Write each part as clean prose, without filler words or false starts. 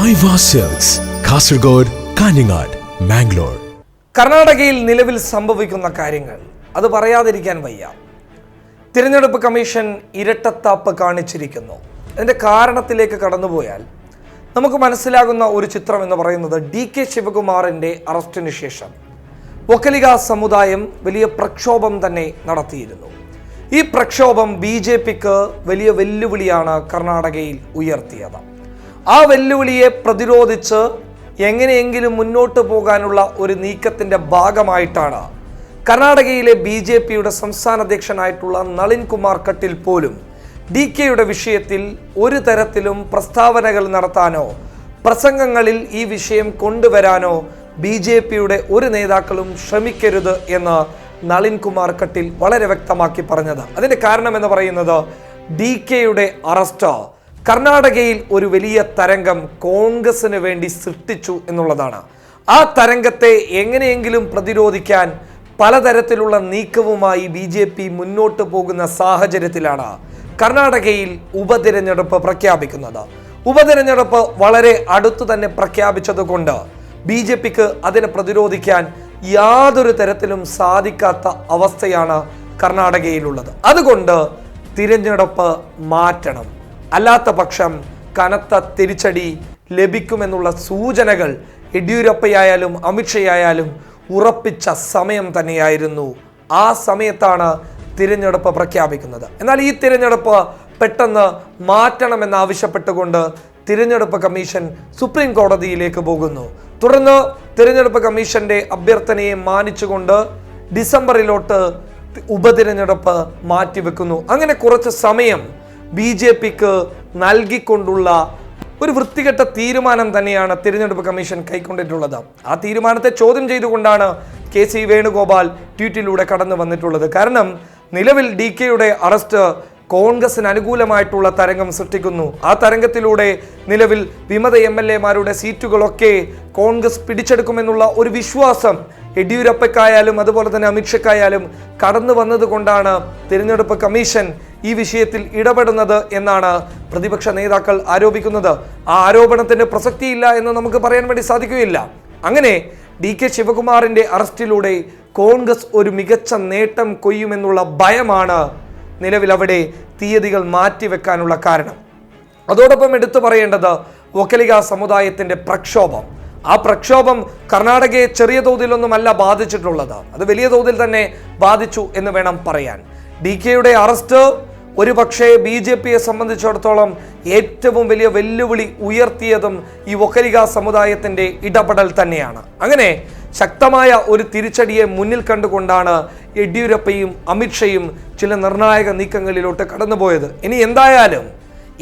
ഐവ silks, Kasaragod, Kanhangad, Mangalore. കർണാടകയിൽ നിലവിൽ സംഭവിക്കുന്ന കാര്യങ്ങൾ അത് പറയാതിരിക്കാൻ വയ്യ. തിരഞ്ഞെടുപ്പ് കമ്മീഷൻ ഇരട്ടത്താപ്പ് കാണിച്ചിരിക്കുന്നു. അതിൻ്റെ കാരണത്തിലേക്ക് കടന്നുപോയാൽ നമുക്ക് മനസ്സിലാകുന്ന ഒരു ചിത്രം എന്ന് പറയുന്നത് DK ശിവകുമാറിൻ്റെ അറസ്റ്റിന് ശേഷം വക്കലിക സമുദായം വലിയ പ്രക്ഷോഭം തന്നെ നടത്തിയിരുന്നു. ഈ പ്രക്ഷോഭം BJPക്ക് വലിയ വെല്ലുവിളിയാണ് കർണാടകയിൽ ഉയർത്തിയത്. ആ വെല്ലുവിളിയെ പ്രതിരോധിച്ച് എങ്ങനെയെങ്കിലും മുന്നോട്ട് പോകാനുള്ള ഒരു നീക്കത്തിൻ്റെ ഭാഗമായിട്ടാണ് കർണാടകയിലെ BJPയുടെ സംസ്ഥാന അധ്യക്ഷനായിട്ടുള്ള നളിൻ കുമാർ കട്ടീൽ പോലും DKയുടെ വിഷയത്തിൽ ഒരു തരത്തിലും പ്രസ്താവനകൾ നടത്താനോ പ്രസംഗങ്ങളിൽ ഈ വിഷയം കൊണ്ടുവരാനോ BJPയുടെ ഒരു നേതാക്കളും ശ്രമിക്കരുത് എന്ന് നളിൻ കുമാർ കട്ടീൽ വളരെ വ്യക്തമാക്കി പറഞ്ഞത്. അതിൻ്റെ കാരണം എന്ന് പറയുന്നത് DKയുടെ അറസ്റ്റ് കർണാടകയിൽ ഒരു വലിയ തരംഗം കോൺഗ്രസിന് വേണ്ടി സൃഷ്ടിച്ചു എന്നുള്ളതാണ്. ആ തരംഗത്തെ എങ്ങനെയെങ്കിലും പ്രതിരോധിക്കാൻ പലതരത്തിലുള്ള നീക്കവുമായി BJP മുന്നോട്ട് പോകുന്ന സാഹചര്യത്തിലാണ് കർണാടകയിൽ ഉപതിരഞ്ഞെടുപ്പ് പ്രഖ്യാപിക്കുന്നത്. ഉപതിരഞ്ഞെടുപ്പ് വളരെ അടുത്തു തന്നെ പ്രഖ്യാപിച്ചതുകൊണ്ട് BJPക്ക് അതിനെ പ്രതിരോധിക്കാൻ യാതൊരു തരത്തിലും സാധിക്കാത്ത അവസ്ഥയാണ് കർണാടകയിലുള്ളത്. അതുകൊണ്ട് തിരഞ്ഞെടുപ്പ് മാറ്റണം, അല്ലാത്ത പക്ഷം കനത്ത തിരിച്ചടി ലഭിക്കുമെന്നുള്ള സൂചനകൾ യെദ്യൂരപ്പയായാലും അമിത്ഷയായാലും ഉറപ്പിച്ച സമയം തന്നെയായിരുന്നു. ആ സമയത്താണ് തിരഞ്ഞെടുപ്പ് പ്രഖ്യാപിക്കുന്നത്. എന്നാൽ ഈ തിരഞ്ഞെടുപ്പ് പെട്ടെന്ന് മാറ്റണമെന്നാവശ്യപ്പെട്ടുകൊണ്ട് തിരഞ്ഞെടുപ്പ് കമ്മീഷൻ സുപ്രീം കോടതിയിലേക്ക് പോകുന്നു. തുടർന്ന് തിരഞ്ഞെടുപ്പ് കമ്മീഷന്റെ അഭ്യർത്ഥനയെ മാനിച്ചുകൊണ്ട് ഡിസംബറിലോട്ട് ഉപതിരഞ്ഞെടുപ്പ് മാറ്റിവെക്കുന്നു. അങ്ങനെ കുറച്ച് സമയം BJPക്ക് നൽകിക്കൊണ്ടുള്ള ഒരു വൃത്തികെട്ട തീരുമാനം തന്നെയാണ് തിരഞ്ഞെടുപ്പ് കമ്മീഷൻ കൈക്കൊണ്ടിട്ടുള്ളത്. ആ തീരുമാനത്തെ ചോദ്യം ചെയ്തുകൊണ്ടാണ് KC വേണുഗോപാൽ ട്വീറ്റിലൂടെ കടന്നു വന്നിട്ടുള്ളത്. കാരണം നിലവിൽ DKയുടെ അറസ്റ്റ് കോൺഗ്രസിന് അനുകൂലമായിട്ടുള്ള തരംഗം സൃഷ്ടിക്കുന്നു. ആ തരംഗത്തിലൂടെ നിലവിൽ വിമത MLA-മാരുടെ സീറ്റുകളൊക്കെ കോൺഗ്രസ് പിടിച്ചെടുക്കുമെന്നുള്ള ഒരു വിശ്വാസം യെദ്യൂരപ്പയ്ക്കായാലും അതുപോലെ തന്നെ അമിത്ഷയ്ക്കായാലും കടന്നു വന്നതുകൊണ്ടാണ് തിരഞ്ഞെടുപ്പ് കമ്മീഷൻ ഈ വിഷയത്തിൽ ഇടപെടുന്നത് എന്നാണ് പ്രതിപക്ഷ നേതാക്കൾ ആരോപിക്കുന്നത്. ആ ആരോപണത്തിന് പ്രസക്തിയില്ല എന്ന് നമുക്ക് പറയാൻ വേണ്ടി സാധിക്കുകയില്ല. അങ്ങനെ DK ശിവകുമാറിൻ്റെ അറസ്റ്റിലൂടെ കോൺഗ്രസ് ഒരു മികച്ച നേട്ടം കൊയ്യുമെന്നുള്ള ഭയമാണ് നിലവിൽ അവിടെ തീയതികൾ മാറ്റിവെക്കാനുള്ള കാരണം. അതോടൊപ്പം എടുത്തു പറയേണ്ടത് വക്കലിക സമുദായത്തിൻ്റെ പ്രക്ഷോഭം. ആ പ്രക്ഷോഭം കർണാടകയെ ചെറിയ തോതിലൊന്നുമല്ല ബാധിച്ചിട്ടുള്ളത്, അത് വലിയ തോതിൽ തന്നെ ബാധിച്ചു എന്ന് വേണം പറയാൻ. DKയുടെ അറസ്റ്റ് ഒരു പക്ഷേ BJPയെ സംബന്ധിച്ചിടത്തോളം ഏറ്റവും വലിയ വെല്ലുവിളി ഉയർത്തിയതും ഈ വക്കലിക സമുദായത്തിൻ്റെ ഇടപെടൽ തന്നെയാണ്. അങ്ങനെ ശക്തമായ ഒരു തിരിച്ചടിയെ മുന്നിൽ കണ്ടുകൊണ്ടാണ് യെദ്യൂരപ്പയും അമിത്ഷയും ചില നിർണായക നീക്കങ്ങളിലോട്ട് കടന്നുപോയത്. ഇനി എന്തായാലും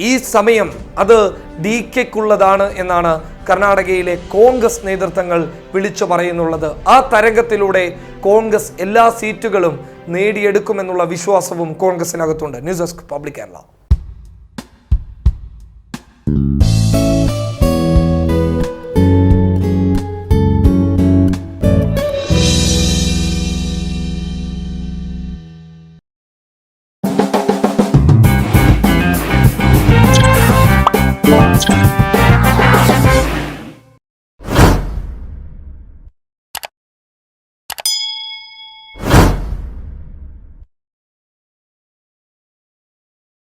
ഈ സമയം അത് DKക്കുള്ളതാണ് എന്നാണ് കർണാടകയിലെ കോൺഗ്രസ് നേതൃത്വങ്ങൾ വിളിച്ചു പറയുന്നുള്ളത്. ആ തരംഗത്തിലൂടെ കോൺഗ്രസ് എല്ലാ സീറ്റുകളും നേടിയെടുക്കുമെന്നുള്ള വിശ്വാസവും കോൺഗ്രസിനകത്തുണ്ട്. News desk public Kerala.